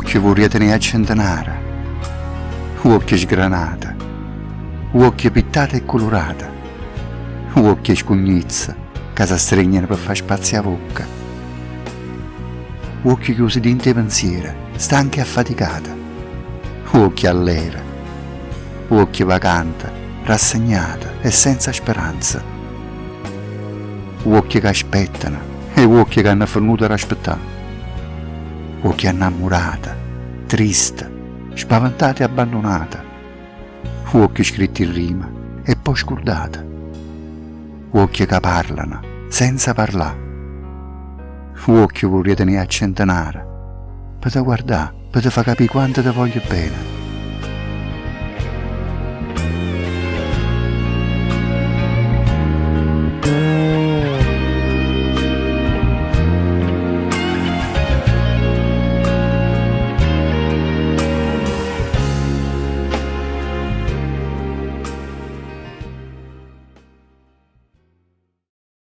Occhio vorrei tenere a centenare, occhio sgranata, occhio pittata e colorata, occhio scugnizza che si stringono per far spazio a bocca, occhio chiusi di inte pensieri, stanchi e affaticata, occhio allegra, occhio vacante, rassegnata e senza speranza, occhio che aspettano e occhio che hanno finito ad aspettare, occhio innamorata, triste, spaventata e abbandonata, occhio scritti in rima e poi scordata, occhio che parlano senza parlare, occhio vorrei tenere a centenare per te guardare, per te far capire quanto ti voglio bene.